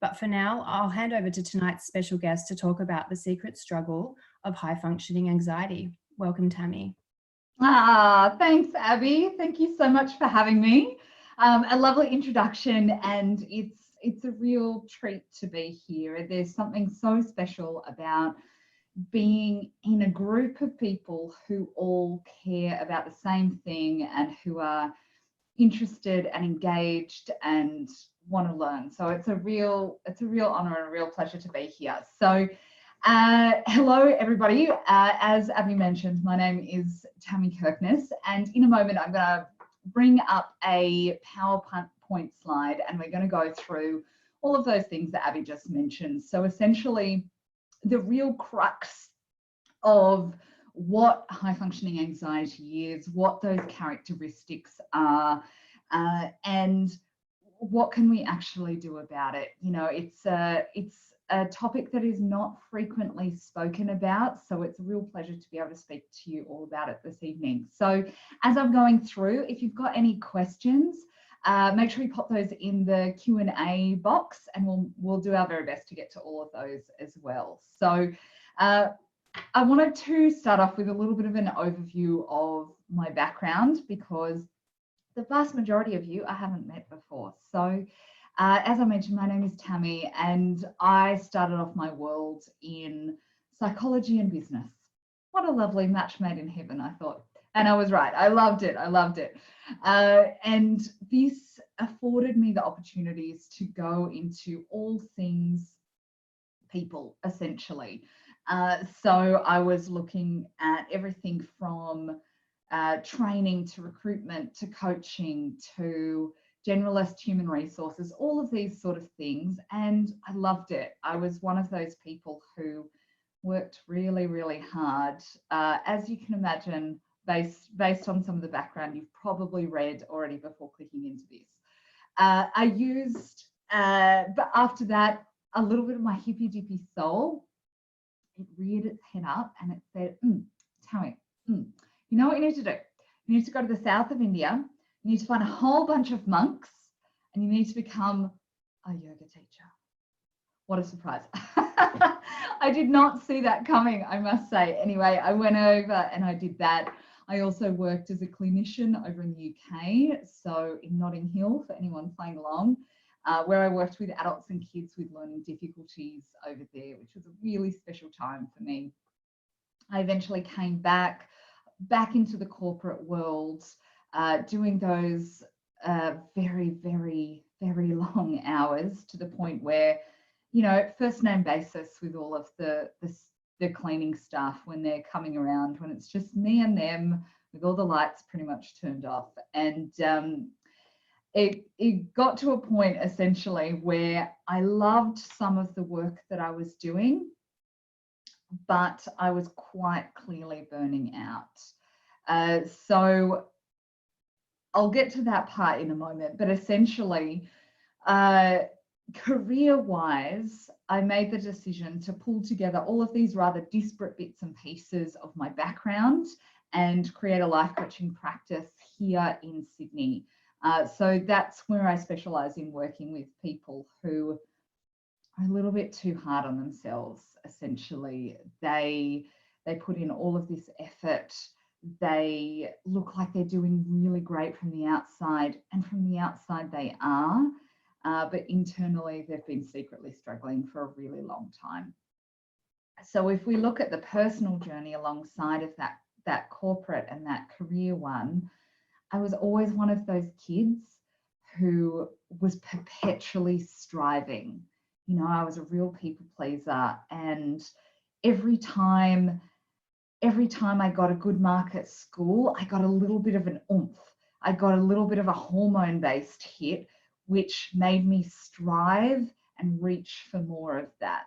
But for now, I'll hand over to tonight's special guest to talk about the secret struggle of high functioning anxiety. Welcome, Tammi. Thanks, Abby. Thank you so much for having me. A lovely introduction, and it's a real treat to be here. There's something so special about being in a group of people who all care about the same thing and who are interested and engaged and want to learn. So it's a real honor and a real pleasure to be here. So hello everybody. As Abby mentioned, my name is Tammi Kirkness, and in a moment I'm going to bring up a PowerPoint slide and we're going to go through all of those things that Abby just mentioned. So essentially the real crux of what high functioning anxiety is, what those characteristics are, and what can we actually do about it. You know, it's a topic that is not frequently spoken about, so it's a real pleasure to be able to speak to you all about it this evening. So as I'm going through, if you've got any questions, make sure you pop those in the Q&A box, and we'll do our very best to get to all of those as well. So I wanted to start off with a little bit of an overview of my background, because the vast majority of you I haven't met before. So as I mentioned, my name is Tammi, and I started off my world in psychology and business. What a lovely match made in heaven, I thought. And I was right. I loved it. And this afforded me the opportunities to go into all things people, essentially. So I was looking at everything from training to recruitment to coaching to generalist human resources, all of these sort of things. And I loved it. I was one of those people who worked really, really hard. As you can imagine, based on some of the background you've probably read already before clicking into this. I used, but after that, a little bit of my hippy dippy soul, it reared its head up and it said, Tammi, you know what you need to do? You need to go to the south of India. You need to find a whole bunch of monks and you need to become a yoga teacher. What a surprise. I did not see that coming, I must say. Anyway, I went over and I did that. I also worked as a clinician over in the UK, so in Notting Hill, for anyone playing along, where I worked with adults and kids with learning difficulties over there, which was a really special time for me. I eventually came back into the corporate world, doing those very, very, very long hours, to the point where, you know, first name basis with all of the cleaning staff when they're coming around, when it's just me and them with all the lights pretty much turned off. And it got to a point essentially where I loved some of the work that I was doing, but I was quite clearly burning out. So I'll get to that part in a moment, but essentially, career-wise, I made the decision to pull together all of these rather disparate bits and pieces of my background and create a life coaching practice here in Sydney. So that's where I specialise in working with people who are a little bit too hard on themselves, essentially. They put in all of this effort. They look like they're doing really great from the outside, and from the outside they are, but internally they've been secretly struggling for a really long time. So if we look at the personal journey alongside of that corporate and that career one, I was always one of those kids who was perpetually striving. You know, I was a real people pleaser, and every time I got a good mark at school, I got a little bit of an oomph. I got a little bit of a hormone-based hit, which made me strive and reach for more of that.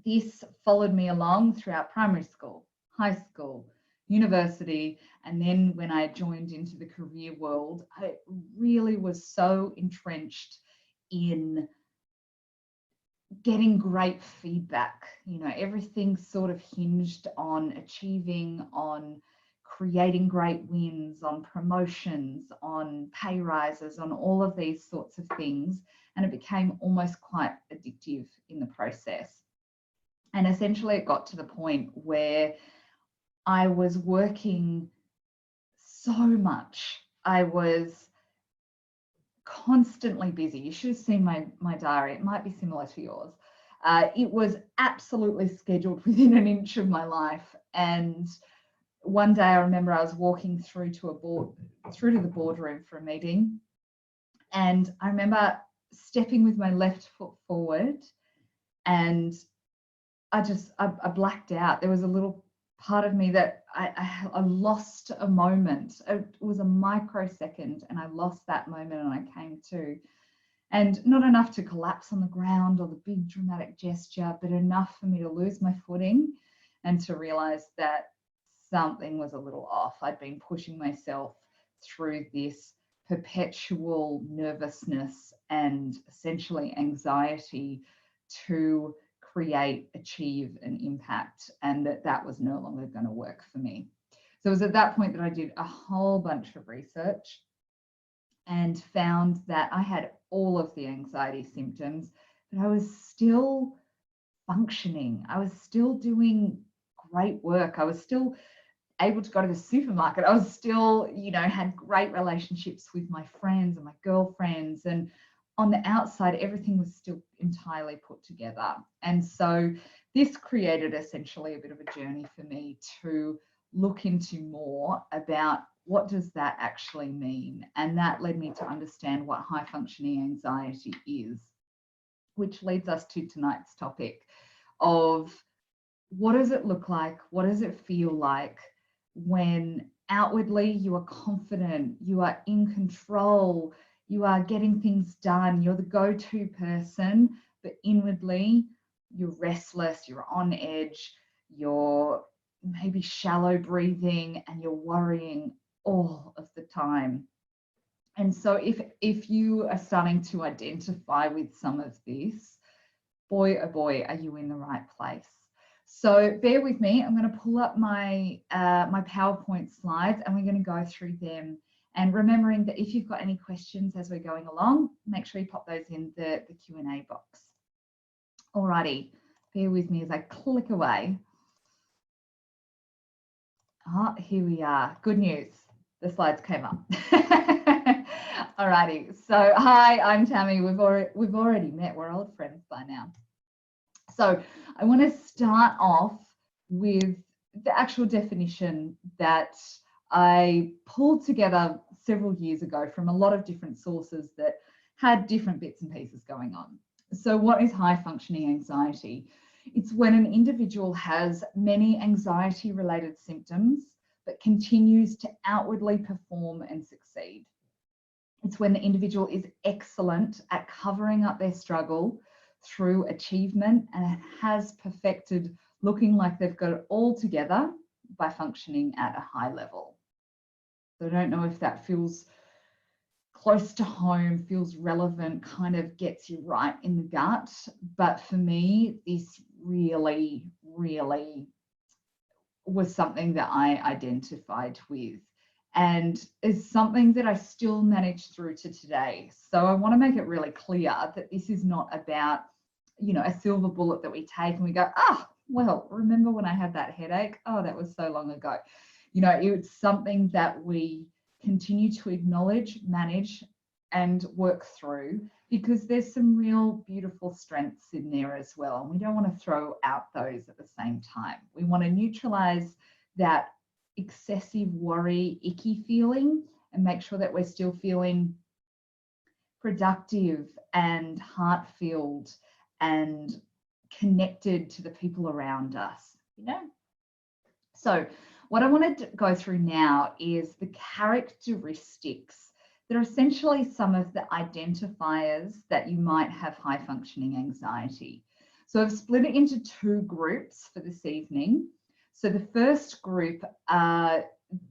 This followed me along throughout primary school, high school, university, and then when I joined into the career world, I really was so entrenched in getting great feedback. You know, everything sort of hinged on achieving, on creating great wins, on promotions, on pay rises, on all of these sorts of things. And it became almost quite addictive in the process. And essentially it got to the point where I was working so much. I was constantly busy. You should have seen my diary. It might be similar to yours. It was absolutely scheduled within an inch of my life. And one day I remember I was walking through to the boardroom for a meeting. And I remember stepping with my left foot forward, and I blacked out. There was a little part of me that I lost a moment. It was a microsecond, and I lost that moment, and I came to. And not enough to collapse on the ground or the big dramatic gesture, but enough for me to lose my footing and to realize that something was a little off. I'd been pushing myself through this perpetual nervousness and essentially anxiety to create, achieve an impact, and that was no longer going to work for me. So it was at that point that I did a whole bunch of research and found that I had all of the anxiety symptoms, but I was still functioning. I was still doing great work. I was still able to go to the supermarket. I was still, had great relationships with my friends and my girlfriends. And on the outside, everything was still entirely put together. And so this created essentially a bit of a journey for me to look into more about what does that actually mean. And that led me to understand what high functioning anxiety is, which leads us to tonight's topic of what does it look like? What does it feel like when outwardly you are confident, you are in control, you are getting things done, you're the go-to person, but inwardly you're restless, you're on edge, you're maybe shallow breathing, and you're worrying all of the time. And so if you are starting to identify with some of this, boy, oh boy, are you in the right place. So bear with me. I'm going to pull up my my PowerPoint slides, and we're going to go through them. And remembering that if you've got any questions as we're going along, make sure you pop those in the Q&A box. Alrighty, bear with me as I click away. Here we are. Good news. The slides came up. Alrighty. So hi, I'm Tammi. We've already met. We're old friends by now. So I want to start off with the actual definition that I pulled together several years ago from a lot of different sources that had different bits and pieces going on. So what is high functioning anxiety? It's when an individual has many anxiety related symptoms but continues to outwardly perform and succeed. It's when the individual is excellent at covering up their struggle through achievement and has perfected looking like they've got it all together by functioning at a high level. So I don't know if that feels close to home, feels relevant, kind of gets you right in the gut. But for me, this really, really was something that I identified with, and is something that I still manage through to today. So I want to make it really clear that this is not about, a silver bullet that we take and we go, well, remember when I had that headache? Oh, that was so long ago. It's something that we continue to acknowledge, manage, and work through, because there's some real beautiful strengths in there as well. And we don't want to throw out those at the same time. We want to neutralize that excessive worry, icky feeling, and make sure that we're still feeling productive and heart-filled and connected to the people around us, So what I want to go through now is the characteristics that are essentially some of the identifiers that you might have high functioning anxiety. So I've split it into two groups for this evening. So the first group are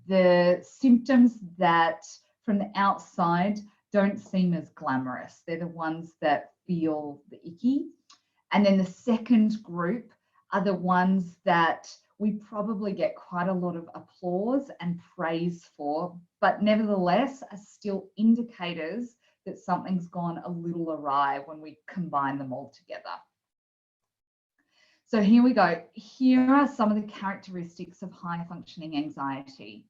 the symptoms that from the outside don't seem as glamorous. They're the ones that feel the icky. And then the second group are the ones that we probably get quite a lot of applause and praise for, but nevertheless are still indicators that something's gone a little awry when we combine them all together. So here we go. Here are some of the characteristics of high functioning anxiety.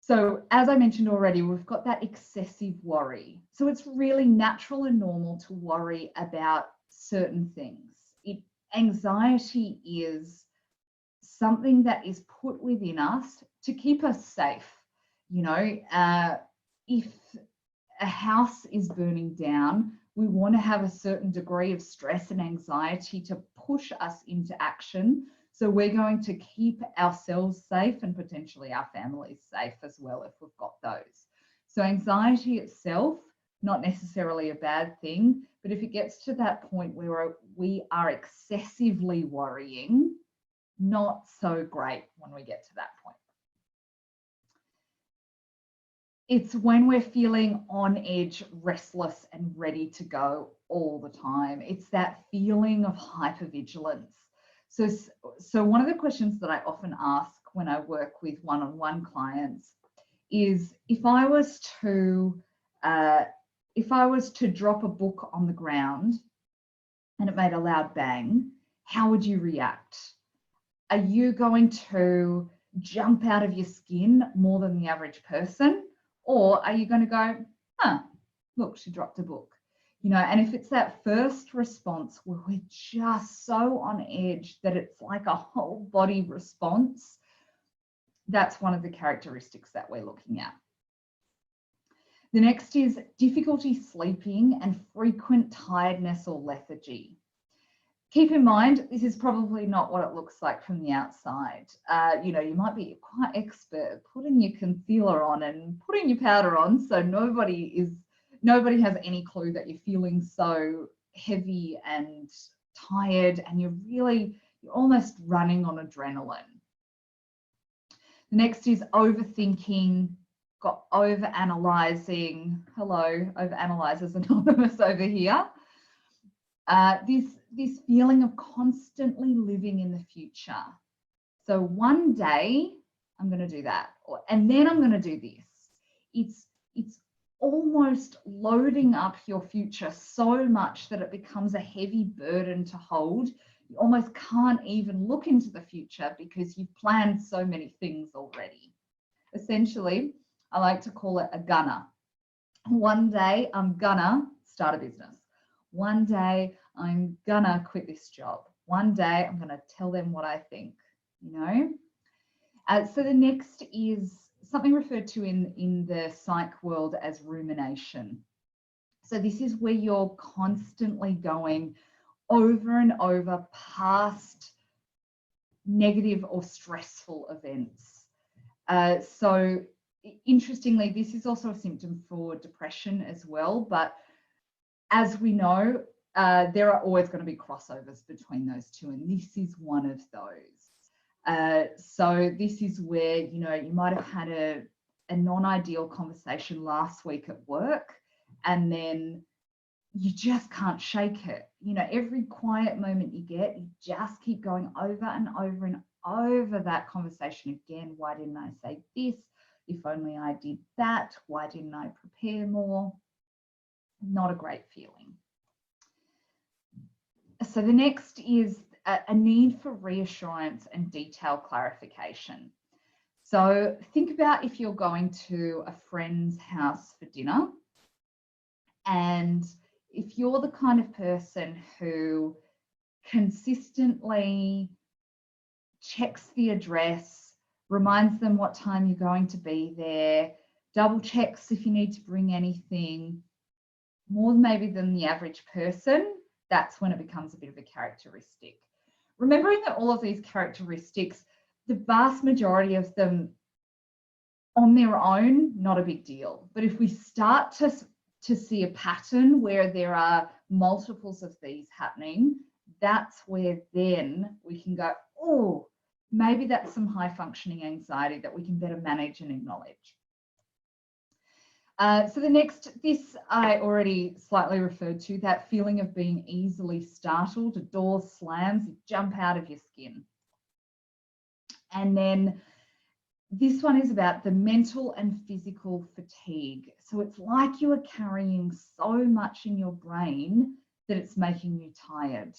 So as I mentioned already, we've got that excessive worry. So it's really natural and normal to worry about certain things. Anxiety is something that is put within us to keep us safe. You know, if a house is burning down, we want to have a certain degree of stress and anxiety to push us into action. So we're going to keep ourselves safe and potentially our families safe as well if we've got those. So anxiety itself, not necessarily a bad thing, but if it gets to that point where we are excessively worrying, not so great when we get to that point. It's when we're feeling on edge, restless, and ready to go all the time. It's that feeling of hypervigilance. So one of the questions that I often ask when I work with one-on-one clients is, if I was to drop a book on the ground and it made a loud bang, how would you react? Are you going to jump out of your skin more than the average person? Or are you going to go, huh, look, she dropped a book? You know, and if it's that first response where we're just so on edge that it's like a whole body response, that's one of the characteristics that we're looking at. The next is difficulty sleeping and frequent tiredness or lethargy. Keep in mind, this is probably not what it looks like from the outside. You know, you might be quite expert putting your concealer on and putting your powder on, so nobody has any clue that you're feeling so heavy and tired, and you're almost running on adrenaline. The next is overthinking, got overanalyzing. Hello, overanalyzers anonymous over here. This feeling of constantly living in the future. So one day I'm going to do that, and then I'm going to do this. It's almost loading up your future so much that it becomes a heavy burden to hold. You almost can't even look into the future because you've planned so many things already. Essentially, I like to call it a gunner. One day I'm gonna start a business. One day I'm gonna quit this job. One day I'm gonna tell them what I think, you know? So the next is something referred to in the psych world as rumination. So this is where you're constantly going over and over past negative or stressful events. So interestingly, this is also a symptom for depression as well, but as we know, there are always going to be crossovers between those two, and this is one of those. So this is where, you know, you might have had a non-ideal conversation last week at work, and then you just can't shake it. You know, every quiet moment you get, you just keep going over and over and over that conversation again. Why didn't I say this? If only I did that. Why didn't I prepare more? Not a great feeling. So the next is a need for reassurance and detailed clarification. So think about if you're going to a friend's house for dinner, and if you're the kind of person who consistently checks the address, reminds them what time you're going to be there, double checks if you need to bring anything, more maybe than the average person, that's when it becomes a bit of a characteristic. Remembering that all of these characteristics, the vast majority of them on their own, not a big deal. But if we start to see a pattern where there are multiples of these happening, that's where then we can go, oh, maybe that's some high functioning anxiety that we can better manage and acknowledge. So the next, this I already slightly referred to, that feeling of being easily startled. A door slams, you jump out of your skin. And then this one is about the mental and physical fatigue. So it's like you are carrying so much in your brain that it's making you tired.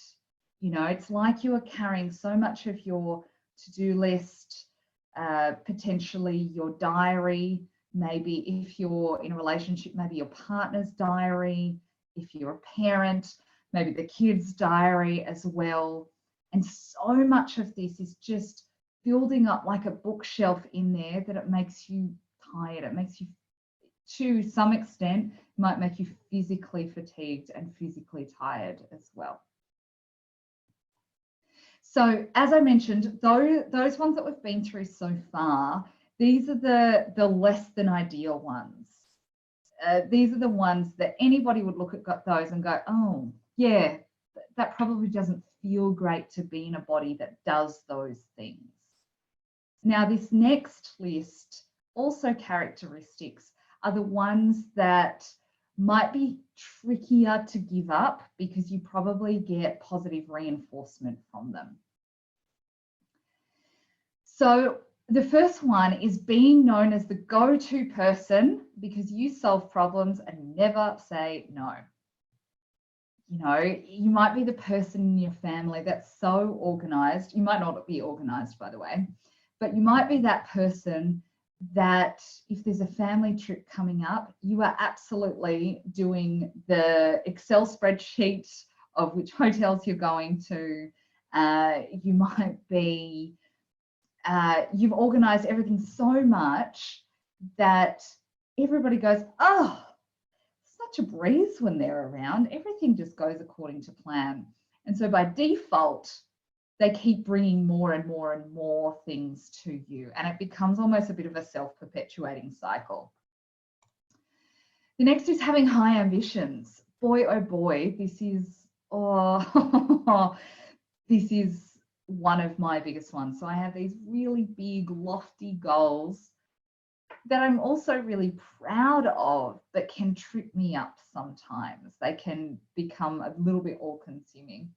You know, it's like you are carrying so much of your to-do list, potentially your diary, maybe if you're in a relationship, maybe your partner's diary, if you're a parent, maybe the kids' diary as well. And so much of this is just building up like a bookshelf in there that it makes you tired. It makes you, to some extent, might make you physically fatigued and physically tired as well. So as I mentioned, those ones that we've been through so far, these are the less than ideal ones. These are the ones that anybody would look at those and go, oh, yeah, that probably doesn't feel great to be in a body that does those things. Now, this next list, also characteristics, are the ones that might be trickier to give up because you probably get positive reinforcement from them. So the first one is being known as the go-to person because you solve problems and never say no. You know, you might be the person in your family that's so organized. You might not be organized, by the way, but you might be that person that if there's a family trip coming up, you are absolutely doing the Excel spreadsheet of which hotels you're going to. You might be, you've organized everything so much that everybody goes, oh, such a breeze when they're around. Everything just goes according to plan. And so by default, they keep bringing more and more and more things to you. And it becomes almost a bit of a self-perpetuating cycle. The next is having high ambitions. Boy, oh boy, this is, oh, this is one of my biggest ones. So I have these really big, lofty goals that I'm also really proud of, but can trip me up sometimes. They can become a little bit all-consuming.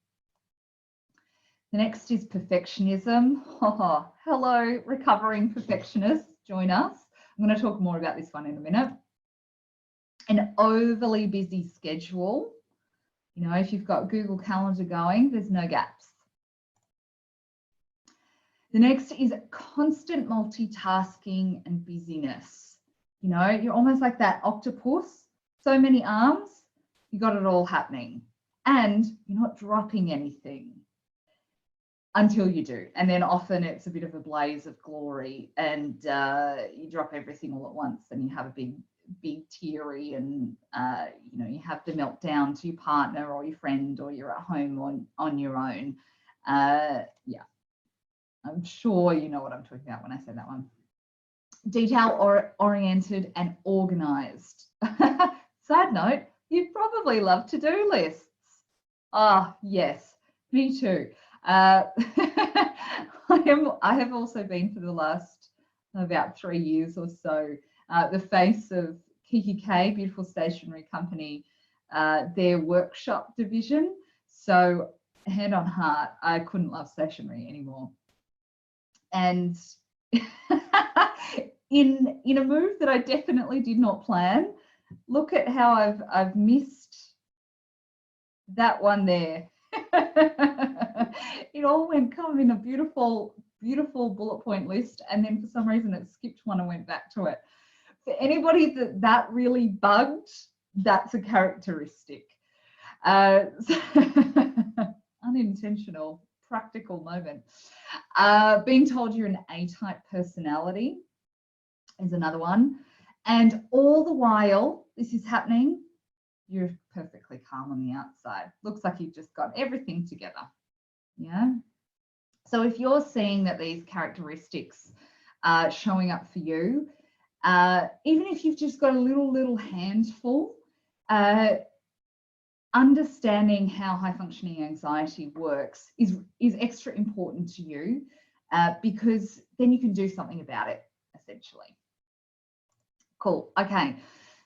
The next is perfectionism. Oh, hello, recovering perfectionists, join us. I'm going to talk more about this one in a minute. An overly busy schedule. You know, if you've got Google Calendar going, there's no gaps. The next is constant multitasking and busyness. You know, you're almost like that octopus, so many arms, you got it all happening. And you're not dropping anything until you do. And then often it's a bit of a blaze of glory and you drop everything all at once and you have a big teary and, you know, you have the meltdown to your partner or your friend or you're at home on your own. Yeah. I'm sure you know what I'm talking about when I say that one. Detail oriented and organized. Side note, you probably love to-do lists. Ah, yes, me too. I have also been for the last about 3 years or so the face of Kiki K, Beautiful Stationery Company, their workshop division. So hand on heart, I couldn't love stationery anymore. And in a move that I definitely did not plan, look at how I've missed that one there. It all went kind of in a beautiful bullet point list, and then for some reason it skipped one and went back to it. For anybody that really bugged, that's a characteristic. Unintentional, practical moment. Being told you're an A-type personality is another one. And all the while this is happening, you're perfectly calm on the outside. Looks like you've just got everything together. Yeah. So if you're seeing that these characteristics are showing up for you, even if you've just got a little handful, understanding how high functioning anxiety works is extra important to you because then you can do something about it, essentially. Cool. Okay.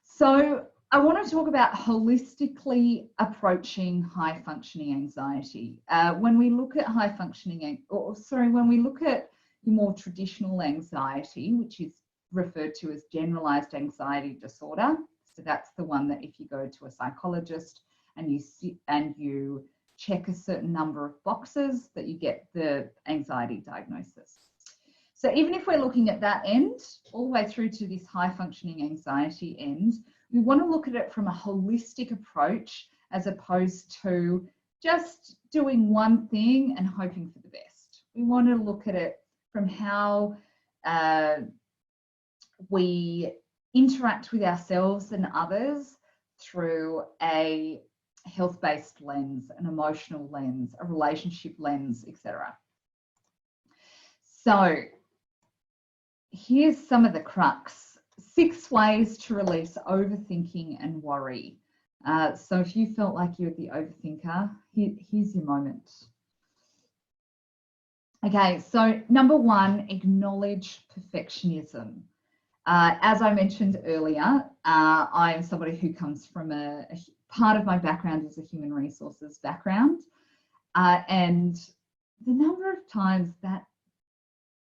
So I want to talk about holistically approaching high functioning anxiety. When we look at when we look at your more traditional anxiety, which is referred to as generalized anxiety disorder. So that's the one that if you go to a psychologist and you sit and you check a certain number of boxes, that you get the anxiety diagnosis. So even if we're looking at that end, all the way through to this high functioning anxiety end, we want to look at it from a holistic approach as opposed to just doing one thing and hoping for the best. We want to look at it from how we interact with ourselves and others through a health-based lens, an emotional lens, a relationship lens, etc. So here's some of the crux. 6 ways to release overthinking and worry. So if you felt like you're the overthinker, here's your moment. Okay, so number 1, acknowledge perfectionism. As I mentioned earlier, I am somebody who comes from a part of my background is a human resources background. And the number of times that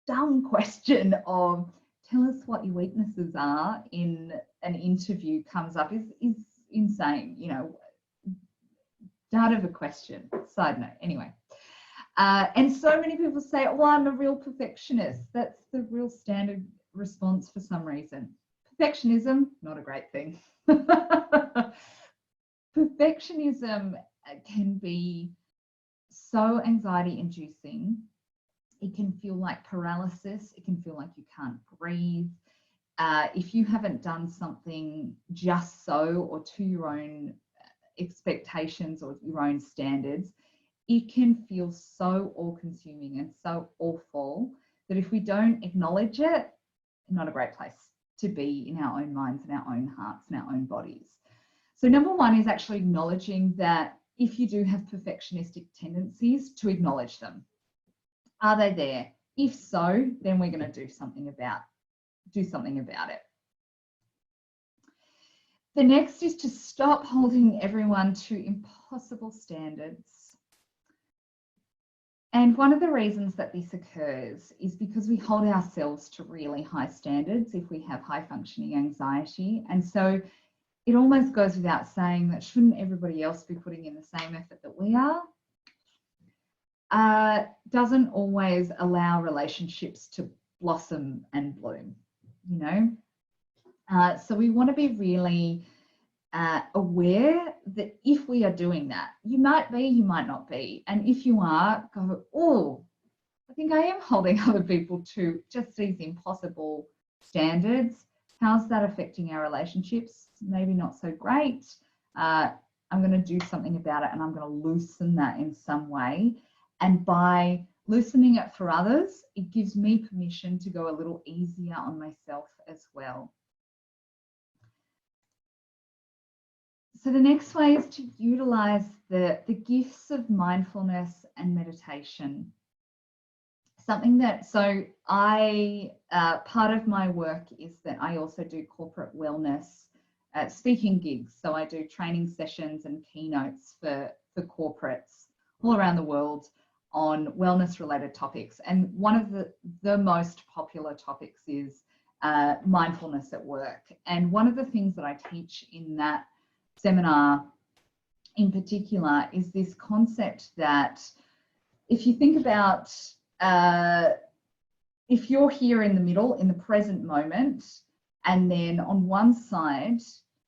dumb question of tell us what your weaknesses are in an interview comes up is insane, you know, start of a question, side note, anyway. And so many people say, oh, I'm a real perfectionist. That's the real standard response for some reason. Perfectionism, not a great thing. Perfectionism can be so anxiety inducing. It can feel like paralysis. It can feel like you can't breathe. If you haven't done something just so or to your own expectations or your own standards, it can feel so all-consuming and so awful that if we don't acknowledge it, not a great place to be in our own minds and our own hearts and our own bodies. So number 1 is actually acknowledging that if you do have perfectionistic tendencies, to acknowledge them. Are they there? If so, then we're going to do something about it. The next is to stop holding everyone to impossible standards. And one of the reasons that this occurs is because we hold ourselves to really high standards if we have high functioning anxiety. And so it almost goes without saying that shouldn't everybody else be putting in the same effort that we are? Doesn't always allow relationships to blossom and bloom, you know? So we want to be really aware that if we are doing that, you might be, you might not be. And if you are, go, oh, I think I am holding other people to just these impossible standards. How's that affecting our relationships? Maybe not so great. I'm going to do something about it and I'm going to loosen that in some way. And by loosening it for others, it gives me permission to go a little easier on myself as well. So the next way is to utilize the gifts of mindfulness and meditation. Something that, so part of my work is that I also do corporate wellness speaking gigs. So I do training sessions and keynotes for corporates all around the world on wellness related topics. And one of the most popular topics is mindfulness at work. And one of the things that I teach in that seminar in particular is this concept that if you think about if you're here in the middle, in the present moment, and then on one side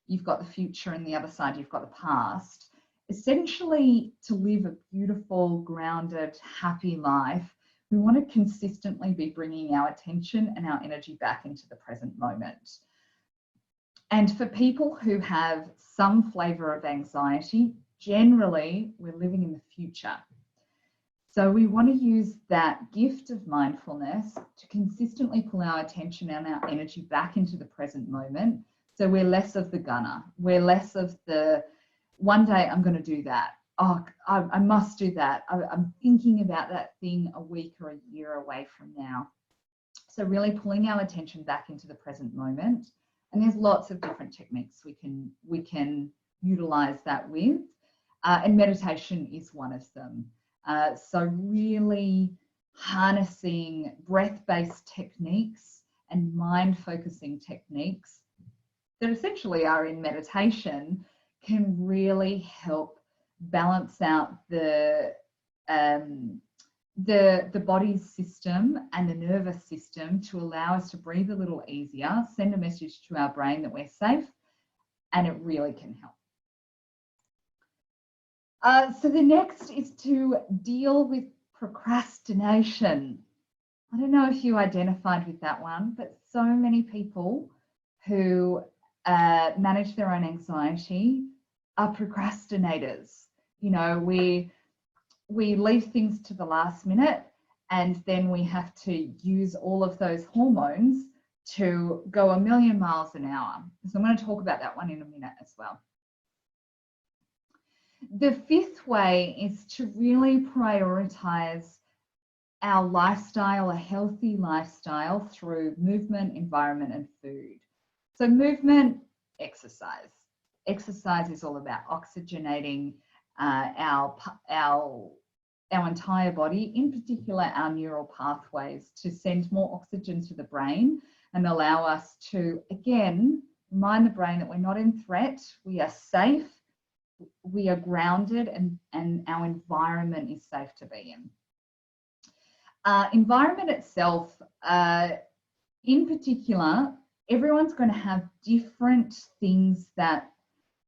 you've got the future and the other side you've got the past, essentially to live a beautiful, grounded, happy life, we want to consistently be bringing our attention and our energy back into the present moment. And for people who have some flavor of anxiety, generally we're living in the future. So we want to use that gift of mindfulness to consistently pull our attention and our energy back into the present moment. So we're less of the gunner. We're less of the, one day I'm going to do that. Oh, I must do that. I'm thinking about that thing a week or a year away from now. So really pulling our attention back into the present moment. And there's lots of different techniques we can utilize that with. And meditation is one of them. So really harnessing breath-based techniques and mind-focusing techniques that essentially are in meditation can really help balance out the body's system and the nervous system to allow us to breathe a little easier, send a message to our brain that we're safe, and it really can help. So the next is to deal with procrastination. I don't know if you identified with that one, but so many people who manage their own anxiety are procrastinators. You know, we leave things to the last minute, and then we have to use all of those hormones to go a million miles an hour. So I'm going to talk about that one in a minute as well. The fifth way is to really prioritize our lifestyle, a healthy lifestyle, through movement, environment, and food. So movement, exercise. Exercise is all about oxygenating our entire body, in particular our neural pathways, to send more oxygen to the brain and allow us to, again, remind the brain that we're not in threat, we are safe, we are grounded, and our environment is safe to be in. Environment itself, in particular, everyone's going to have different things that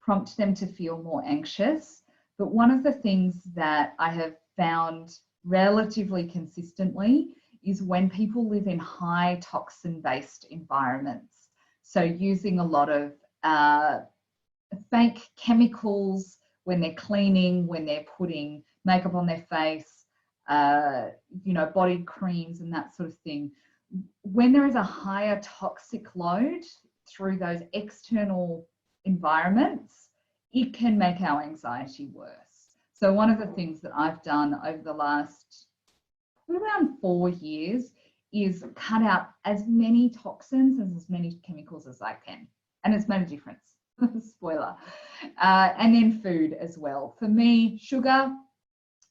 prompt them to feel more anxious. But one of the things that I have found relatively consistently is when people live in high toxin-based environments. So using a lot of fake chemicals when they're cleaning, when they're putting makeup on their face, you know, body creams and that sort of thing. When there is a higher toxic load through those external environments, it can make our anxiety worse. So one of the things that I've done over the last around 4 years is cut out as many toxins and as many chemicals as I can. And it's made a difference. Spoiler. And then food as well. For me, sugar,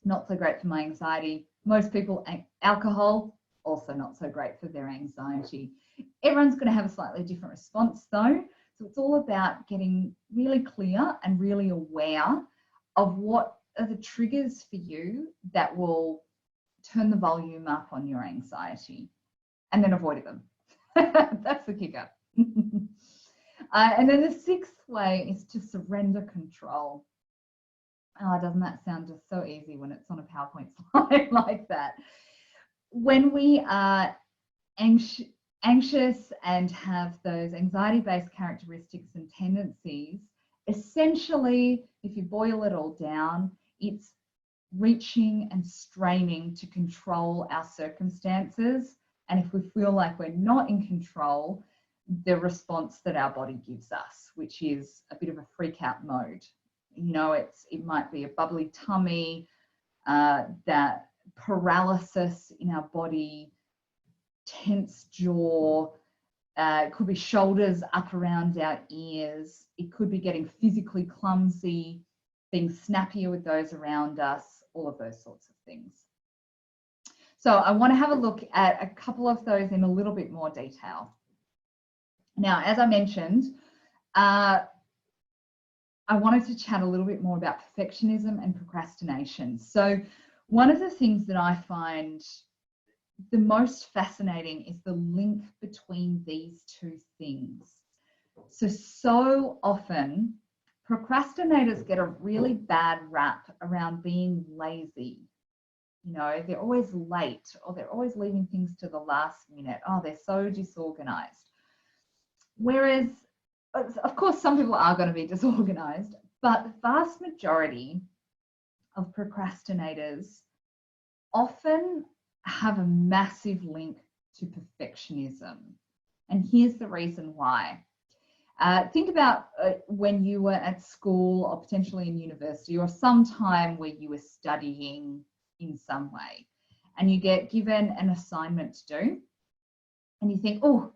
not so great for my anxiety. Most people, alcohol, also not so great for their anxiety. Everyone's going to have a slightly different response though. So it's all about getting really clear and really aware of what are the triggers for you that will turn the volume up on your anxiety, and then avoid them. That's the kicker. And then the sixth way is to surrender control. Oh, doesn't that sound just so easy when it's on a PowerPoint slide like that? When we are anxious and have those anxiety-based characteristics and tendencies, essentially, if you boil it all down, it's reaching and straining to control our circumstances. And if we feel like we're not in control, the response that our body gives us, which is a bit of a freak out mode. You know, it might be a bubbly tummy, that paralysis in our body, tense jaw, it could be shoulders up around our ears, it could be getting physically clumsy, being snappier with those around us, all of those sorts of things. So I want to have a look at a couple of those in a little bit more detail. Now, as I mentioned, I wanted to chat a little bit more about perfectionism and procrastination. So one of the things that I find the most fascinating is the link between these two things. So often procrastinators get a really bad rap around being lazy. You know, they're always late, or they're always leaving things to the last minute. Oh, they're so disorganized. Whereas, of course, some people are going to be disorganized, but the vast majority of procrastinators often have a massive link to perfectionism. And here's the reason why. Think about when you were at school, or potentially in university, or some time where you were studying in some way, and you get given an assignment to do, and you think, oh,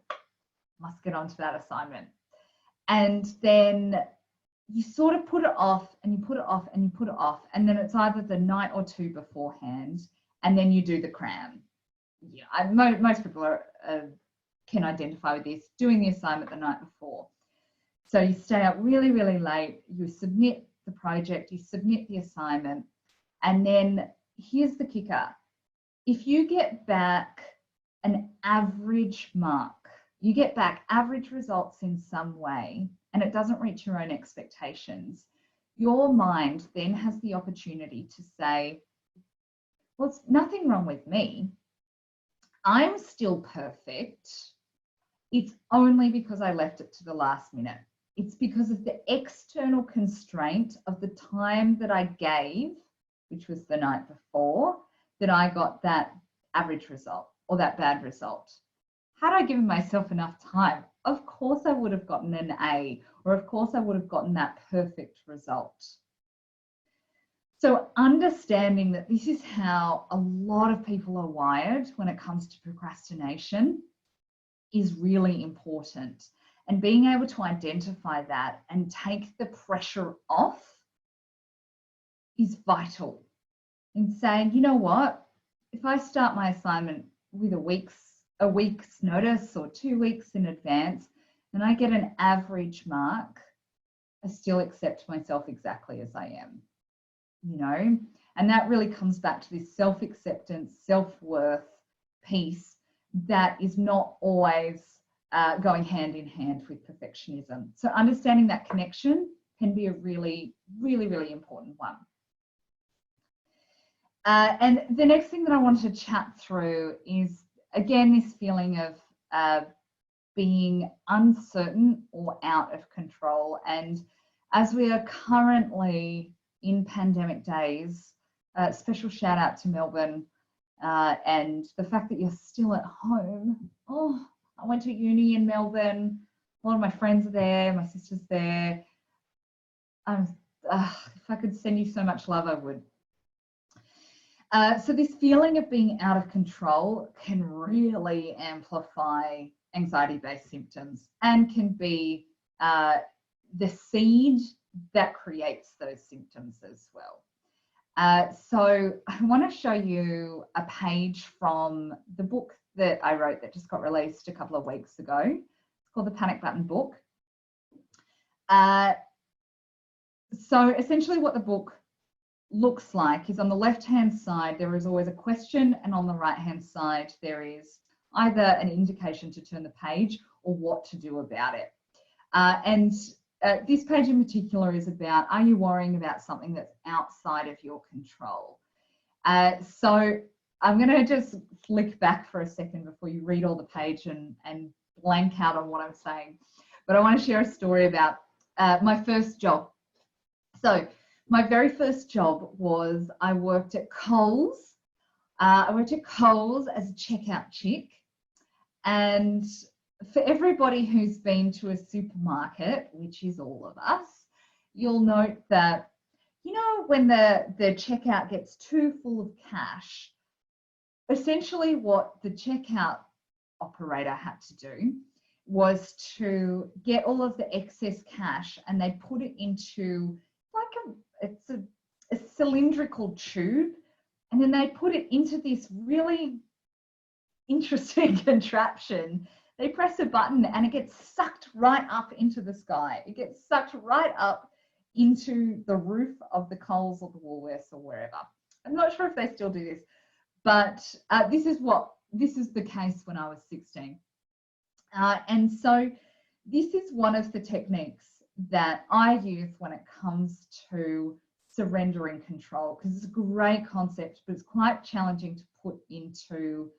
must get onto that assignment. And then you sort of put it off, and you put it off, and you put it off, and then it's either the night or two beforehand, and then you do the cram. most people can identify with this, doing the assignment the night before. So you stay up really, really late, you submit the project, you submit the assignment, and then here's the kicker. If you get back an average mark, you get back average results in some way, and it doesn't reach your own expectations, your mind then has the opportunity to say, well, it's nothing wrong with me. I'm still perfect. It's only because I left it to the last minute. It's because of the external constraint of the time that I gave, which was the night before, that I got that average result or that bad result. Had I given myself enough time, of course I would have gotten an A, or of course I would have gotten that perfect result. So understanding that this is how a lot of people are wired when it comes to procrastination is really important. And being able to identify that and take the pressure off is vital. In saying, you know what, if I start my assignment with a week's notice or 2 weeks in advance, and I get an average mark, I still accept myself exactly as I am, you know? And that really comes back to this self-acceptance, self-worth piece that is not always going hand in hand with perfectionism. So understanding that connection can be a really, really, really important one. And the next thing that I wanted to chat through is, again, this feeling of being uncertain or out of control. And as we are currently in pandemic days, special shout out to Melbourne and the fact that you're still at home. Oh, I went to uni in Melbourne. A lot of my friends are there, my sister's there. If I could send you so much love, I would. So this feeling of being out of control can really amplify anxiety-based symptoms and can be the seed that creates those symptoms as well. So I want to show you a page from the book that I wrote that just got released a couple of weeks ago. It's called The Panic Button Book. So essentially what the book looks like is, on the left-hand side, there is always a question, and on the right-hand side, there is either an indication to turn the page or what to do about it. This page in particular is about, are you worrying about something that's outside of your control? So I'm going to just flick back for a second before you read all the page and blank out on what I'm saying. But I want to share a story about my first job. So my very first job was, I worked at Coles. I worked at Coles as a checkout chick. And for everybody who's been to a supermarket, which is all of us, you'll note that, you know, when the checkout gets too full of cash, essentially what the checkout operator had to do was to get all of the excess cash, and they put it into it's a cylindrical tube, and then they put it into this really interesting contraption. They press a button and it gets sucked right up into the sky. It gets sucked right up into the roof of the Coles or the Woolworths or wherever. I'm not sure if they still do this, but this is the case when I was 16. And so this is one of the techniques that I use when it comes to surrendering control, because it's a great concept, but it's quite challenging to put into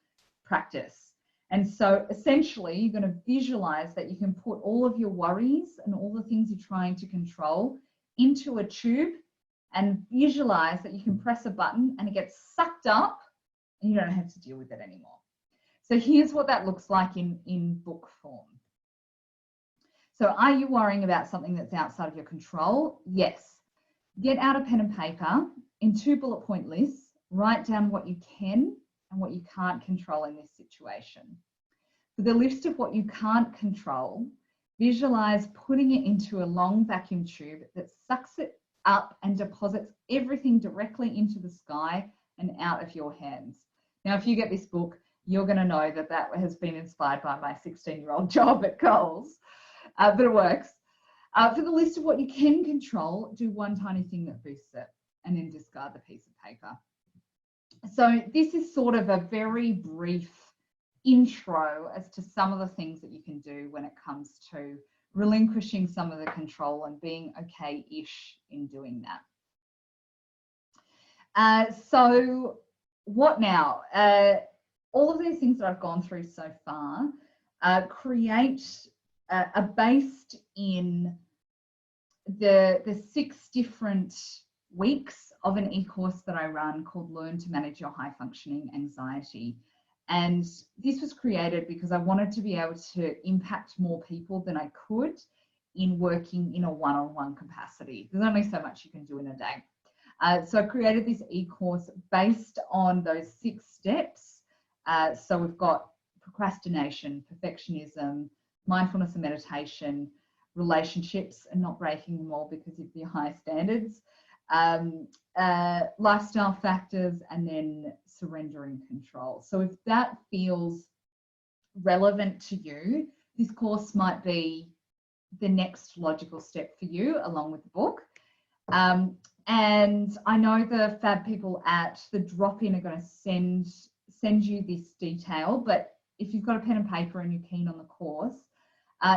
practice. And so essentially you're going to visualize that you can put all of your worries and all the things you're trying to control into a tube, and visualize that you can press a button and it gets sucked up and you don't have to deal with it anymore. So here's what that looks like in book form. So are you worrying about something that's outside of your control? Yes. Get out a pen and paper, in 2 bullet point lists, write down what you can and what you can't control in this situation. For the list of what you can't control, visualize putting it into a long vacuum tube that sucks it up and deposits everything directly into the sky and out of your hands. Now, if you get this book, you're going to know that that has been inspired by my 16-year-old job at Coles, but it works. For the list of what you can control, do one tiny thing that boosts it and then discard the piece of paper. So this is sort of a very brief intro as to some of the things that you can do when it comes to relinquishing some of the control and being okay-ish in doing that. So what now? All of these things that I've gone through so far are based in the 6 different weeks of an e-course that I run called Learn to Manage Your High Functioning Anxiety. And this was created because I wanted to be able to impact more people than I could in working in a one-on-one capacity. There's only so much you can do in a day. So I created this e-course based on those 6 steps. So we've got procrastination, perfectionism, mindfulness and meditation, relationships and not breaking them all because of your high standards, lifestyle factors, and then surrendering control. So if that feels relevant to you, this course might be the next logical step for you along with the book. And I know the fab people at the drop-in are going to send you this detail, but if you've got a pen and paper and you're keen on the course,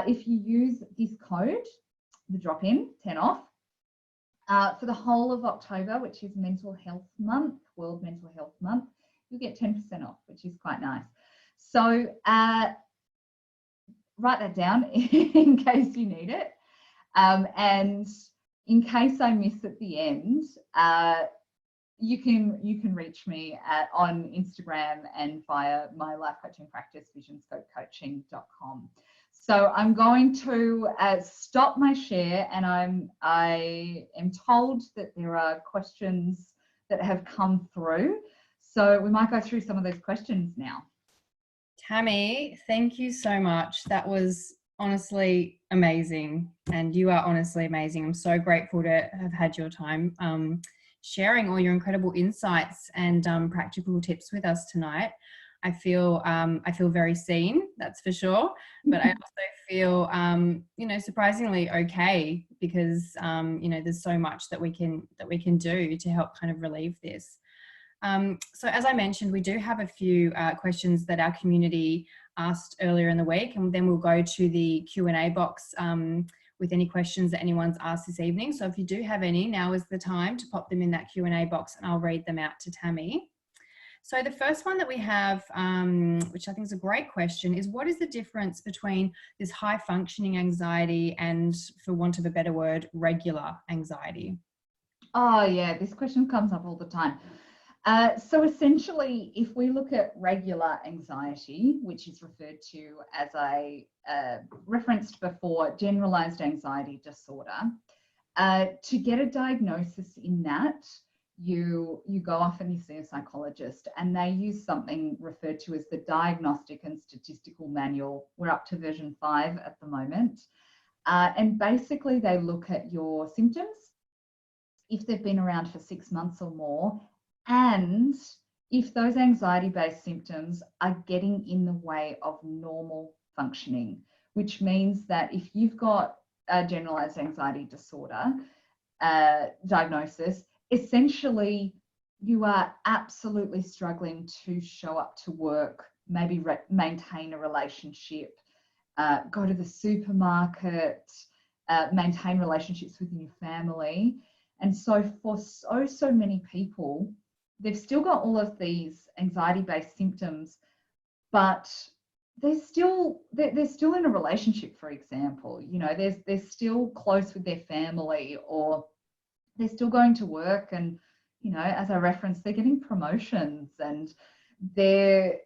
if you use this code, the drop-in, 10 off, for the whole of October, which is Mental Health Month, World Mental Health Month, you'll get 10% off, which is quite nice. So write that down in case you need it. And in case I miss at the end, you can reach me on Instagram and via my life coaching practice, visionscopecoaching.com. So I'm going to stop my share, and I am told that there are questions that have come through. So we might go through some of those questions now. Tammi, thank you so much. That was honestly amazing, and you are honestly amazing. I'm so grateful to have had your time sharing all your incredible insights and practical tips with us tonight. I feel very seen, that's for sure. But I also feel, surprisingly okay, because there's so much that we can do to help kind of relieve this. So as I mentioned, we do have a few questions that our community asked earlier in the week, and then we'll go to the Q&A box with any questions that anyone's asked this evening. So if you do have any, now is the time to pop them in that Q&A box, and I'll read them out to Tammi. So the first one that we have, which I think is a great question, is what is the difference between this high functioning anxiety and, for want of a better word, regular anxiety? Oh yeah, this question comes up all the time. So essentially, if we look at regular anxiety, which is referred to as I referenced before, generalized anxiety disorder, to get a diagnosis in that, you go off and you see a psychologist, and they use something referred to as the Diagnostic and Statistical Manual. We're up to version 5 at the moment. And basically they look at your symptoms, if they've been around for 6 months or more, and if those anxiety-based symptoms are getting in the way of normal functioning, which means that if you've got a generalized anxiety disorder diagnosis, essentially you are absolutely struggling to show up to work, maybe maintain a relationship, go to the supermarket, maintain relationships within your family. And so for so many people, they've still got all of these anxiety-based symptoms, but they're still in a relationship, for example. They're still close with their family, or they're still going to work, and as I referenced, they're getting promotions, and they're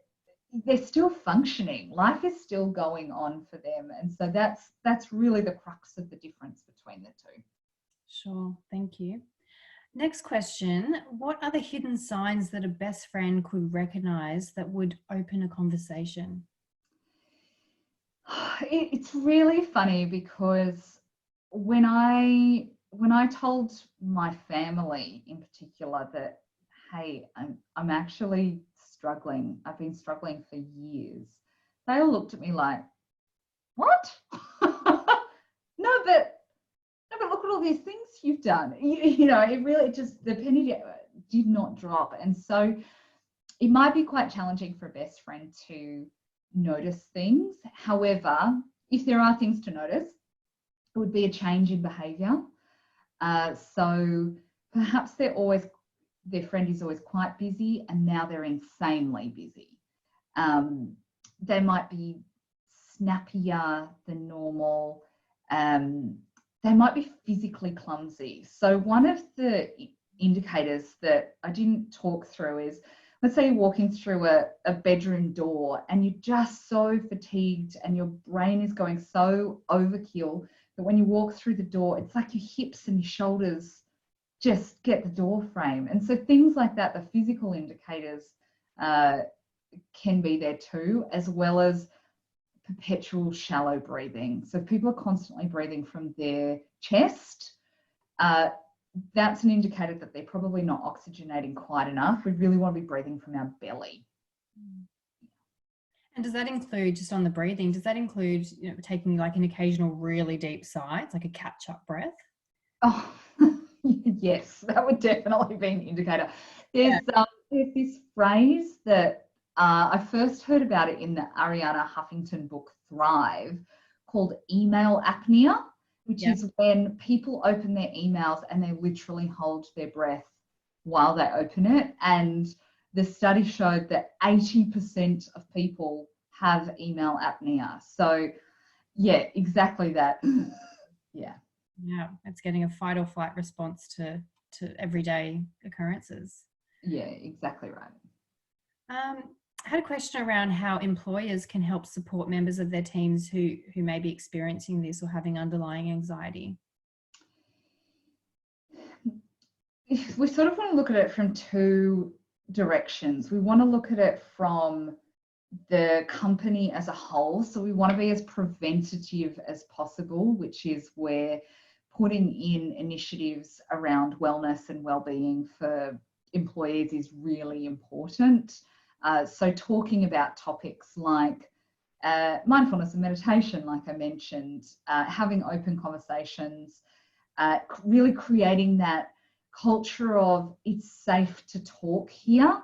still functioning. Life is still going on for them, and so that's really the crux of the difference between the two. Sure, thank you. Next question, what are the hidden signs that a best friend could recognize that would open a conversation? It's really funny because when I told my family in particular that, hey, I'm actually struggling. I've been struggling for years. They all looked at me like, what? No, but look at all these things you've done. You know, it really just, the penny did not drop. And so it might be quite challenging for a best friend to notice things. However, if there are things to notice, it would be a change in behavior. So perhaps their friend is always quite busy and now they're insanely busy. They might be snappier than normal. They might be physically clumsy. So one of the indicators that I didn't talk through is, let's say you're walking through a bedroom door and you're just so fatigued and your brain is going so overkill that when you walk through the door, it's like your hips and your shoulders just get the door frame. And so things like that, the physical indicators can be there too, as well as perpetual shallow breathing. So if people are constantly breathing from their chest, that's an indicator that they're probably not oxygenating quite enough. We really want to be breathing from our belly. And does that include, just on the breathing, does that include, you know, taking like an occasional really deep sigh, like a catch-up breath? Oh, yes, that would definitely be an indicator. There's this phrase that I first heard about it in the Ariana Huffington book Thrive, called email apnea, which is when people open their emails and they literally hold their breath while they open it. And the study showed that 80% of people have email apnea. So yeah, exactly that. Yeah. Yeah, it's getting a fight or flight response to everyday occurrences. Yeah, exactly right. I had a question around how employers can help support members of their teams who may be experiencing this or having underlying anxiety. We sort of want to look at it from two directions. We want to look at it from the company as a whole. So we want to be as preventative as possible, which is where putting in initiatives around wellness and well-being for employees is really important. So talking about topics like mindfulness and meditation, like I mentioned, having open conversations, really creating that culture of it's safe to talk here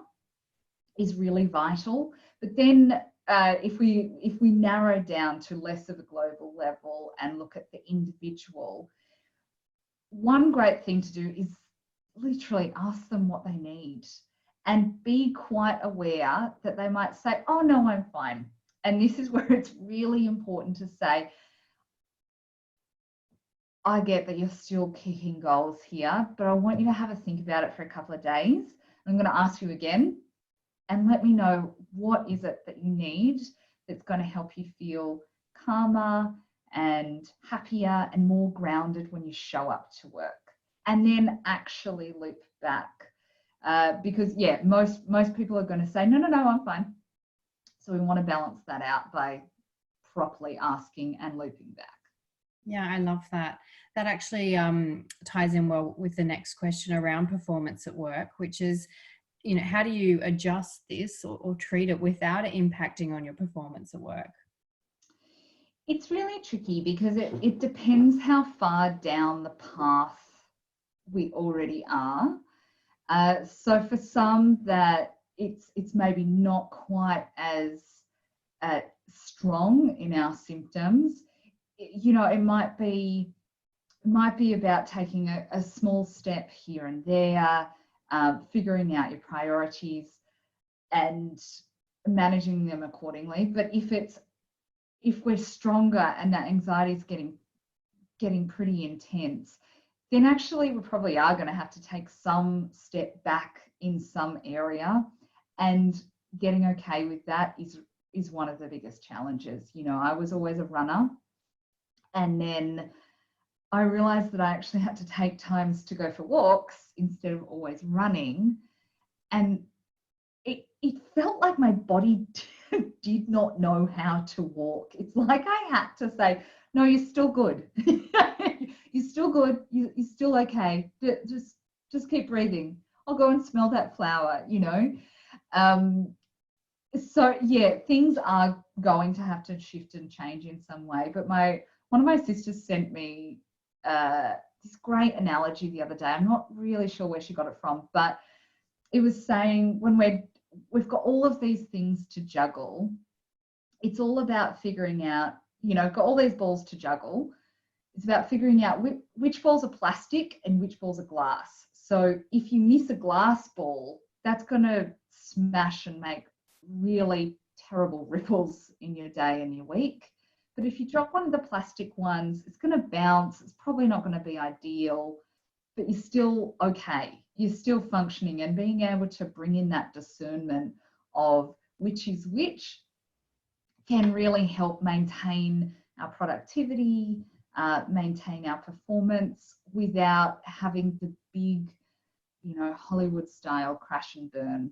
is really vital. But then if we narrow down to less of a global level and look at the individual, one great thing to do is literally ask them what they need and be quite aware that they might say, oh no, I'm fine. And this is where it's really important to say, I get that you're still kicking goals here, but I want you to have a think about it for a couple of days. I'm going to ask you again and let me know what is it that you need that's going to help you feel calmer and happier and more grounded when you show up to work. And then actually loop back. Because yeah, most people are going to say, no, I'm fine. So we want to balance that out by properly asking and looping back. Yeah, I love that. That actually ties in well with the next question around performance at work, which is, you know, how do you adjust this or treat it without it impacting on your performance at work? It's really tricky because it depends how far down the path we already are. So for some that it's maybe not quite as strong in our symptoms, you know, it might be about taking a small step here and there, figuring out your priorities and managing them accordingly. But if we're stronger and that anxiety is getting pretty intense, then actually we probably are going to have to take some step back in some area, and getting okay with that is one of the biggest challenges. You know, I was always a runner, and then I realized that I actually had to take times to go for walks instead of always running, and it felt like my body did not know how to walk. It's like I had to say, no, you're still good. You're still good. You're still okay. Just keep breathing. I'll go and smell that flower, you know. So yeah, things are going to have to shift and change in some way. But one of my sisters sent me this great analogy the other day. I'm not really sure where she got it from, but it was saying when we've got all of these things to juggle, it's all about figuring out, got all these balls to juggle. It's about figuring out which balls are plastic and which balls are glass. So if you miss a glass ball, that's going to smash and make really terrible ripples in your day and your week. But if you drop one of the plastic ones, it's going to bounce. It's probably not going to be ideal, but you're still okay. You're still functioning, and being able to bring in that discernment of which is which can really help maintain our productivity, maintain our performance without having the big, Hollywood style crash and burn.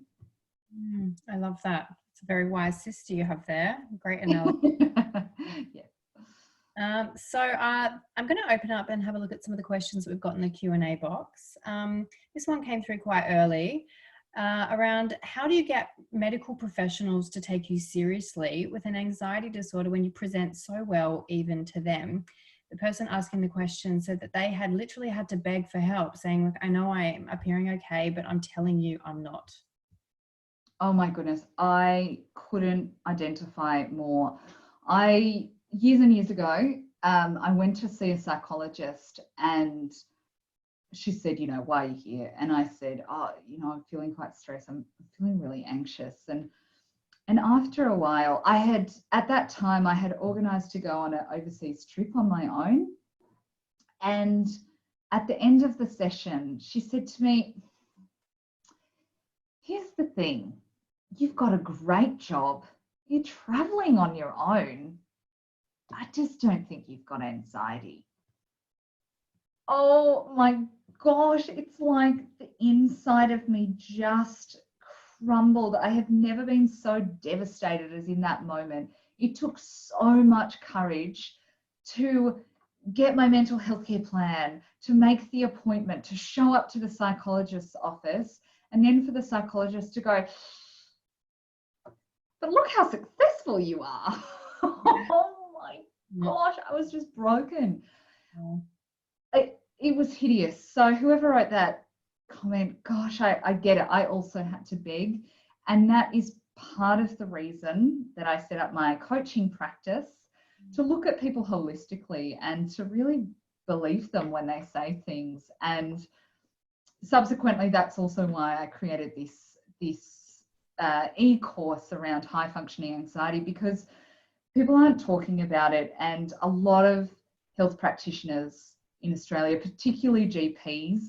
I love that. It's a very wise sister you have there. Great analogy. Yeah. I'm going to open up and have a look at some of the questions that we've got in the Q&A box. This one came through quite early around how do you get medical professionals to take you seriously with an anxiety disorder when you present so well even to them? The person asking the question said that they had literally had to beg for help, saying, look, I know I am appearing okay, but I'm telling you I'm not. Oh my goodness, I couldn't identify more. Years and years ago, I went to see a psychologist, and she said, why are you here? And I said, I'm feeling quite stressed. I'm feeling really anxious. And after a while, at that time, I had organized to go on an overseas trip on my own. And at the end of the session, she said to me, here's the thing. You've got a great job. You're traveling on your own. I just don't think you've got anxiety. Oh my gosh, it's like the inside of me just crumbled. I have never been so devastated as in that moment. It took so much courage to get my mental health care plan, to make the appointment, to show up to the psychologist's office, and then for the psychologist to go, but look how successful you are. Oh my gosh, I was just broken. It was hideous. So whoever wrote that comment, gosh, I get it. I also had to beg. And that is part of the reason that I set up my coaching practice, to look at people holistically and to really believe them when they say things. And subsequently, that's also why I created this e-course around high functioning anxiety, because people aren't talking about it, and a lot of health practitioners in Australia, particularly GPs,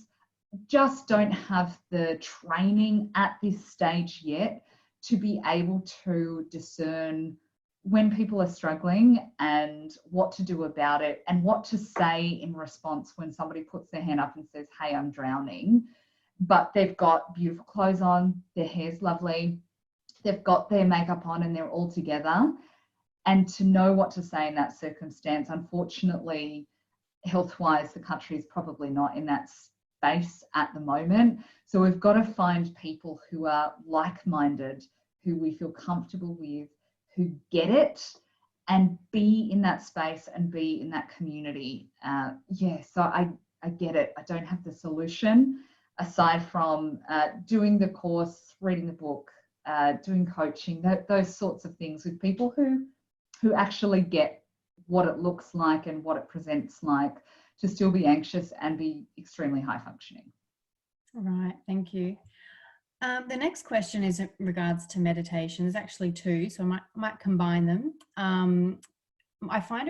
just don't have the training at this stage yet to be able to discern when people are struggling and what to do about it, and what to say in response when somebody puts their hand up and says, hey, I'm drowning, but they've got beautiful clothes on, their hair's lovely, they've got their makeup on, and they're all together. And to know what to say in that circumstance, unfortunately, health-wise, the country is probably not in that space at the moment. So we've got to find people who are like-minded, who we feel comfortable with, who get it, and be in that space and be in that community. So I get it. I don't have the solution aside from doing the course, reading the book, doing coaching, those sorts of things with people who actually get what it looks like and what it presents like, to still be anxious and be extremely high functioning. All right, thank you. The next question is in regards to meditation. There's actually two, so I might combine them. I find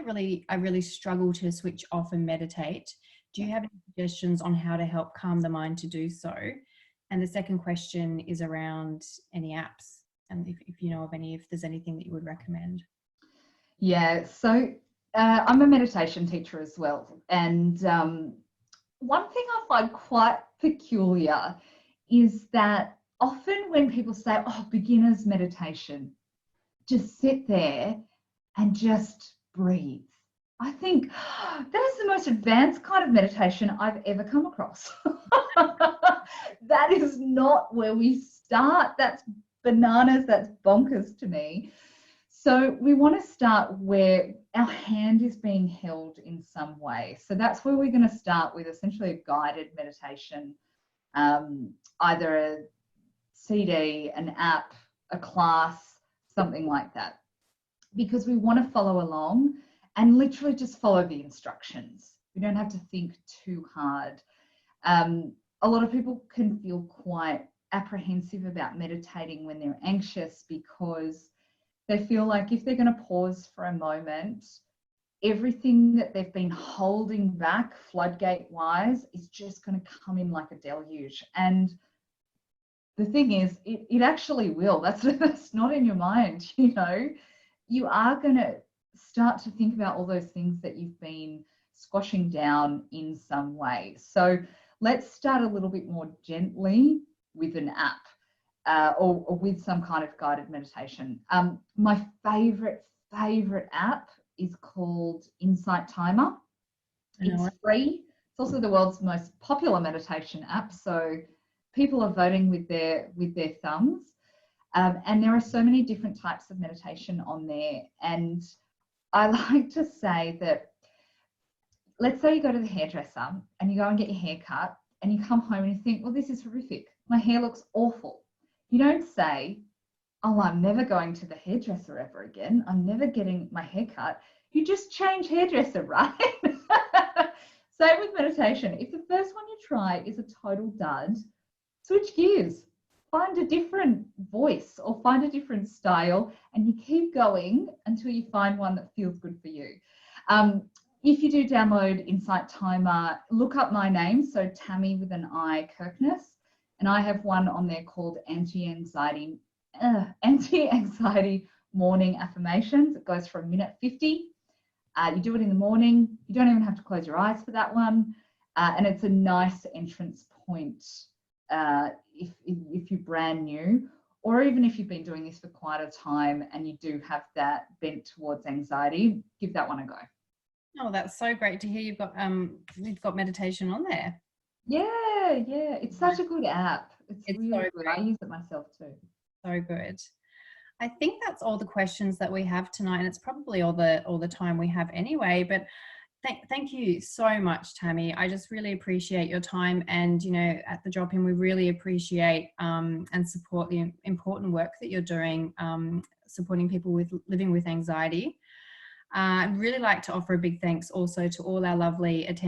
I really struggle to switch off and meditate. Do you have any suggestions on how to help calm the mind to do so? And the second question is around any apps, and if you know of any, if there's anything that you would recommend. Yeah, so I'm a meditation teacher as well. And one thing I find quite peculiar is that often when people say, beginner's meditation, just sit there and just breathe. I think that is the most advanced kind of meditation I've ever come across. That is not where we start. That's bananas. That's bonkers to me. So we want to start where our hand is being held in some way. So that's where we're going to start with essentially a guided meditation, either a CD, an app, a class, something like that, because we want to follow along and literally just follow the instructions. We don't have to think too hard. A lot of people can feel quite apprehensive about meditating when they're anxious because they feel like if they're going to pause for a moment, everything that they've been holding back floodgate wise is just going to come in like a deluge. And the thing is, it actually will. That's not in your mind, you know. You are going to start to think about all those things that you've been squashing down in some way. So let's start a little bit more gently with an app, or with some kind of guided meditation. My favorite app is called Insight Timer. It's free. It's also the world's most popular meditation app. So people are voting with their thumbs. And there are so many different types of meditation on there. And I like to say that, let's say you go to the hairdresser and you go and get your hair cut and you come home and you think, well, this is horrific. My hair looks awful. You don't say, oh, I'm never going to the hairdresser ever again. I'm never getting my hair cut. You just change hairdresser, right? Same with meditation. If the first one you try is a total dud, switch gears. Find a different voice or find a different style, and you keep going until you find one that feels good for you. If you do download Insight Timer, look up my name, so Tammi with an I, Kirkness, and I have one on there called anti-anxiety morning affirmations. It goes for a minute 50. You do it in the morning. You don't even have to close your eyes for that one, and it's a nice entrance point. If you're brand new, or even if you've been doing this for quite a time and you do have that bent towards anxiety, give that one a go. Oh, that's so great to hear you've got meditation on there. Yeah, it's such a good app. It's really so good. great. I use it myself too. So good. I think that's all the questions that we have tonight, and it's probably all the time we have anyway. But thank you so much, Tammi. I just really appreciate your time, and at the Drop In, we really appreciate and support the important work that you're doing, supporting people with living with anxiety. I'd really like to offer a big thanks also to all our lovely attendees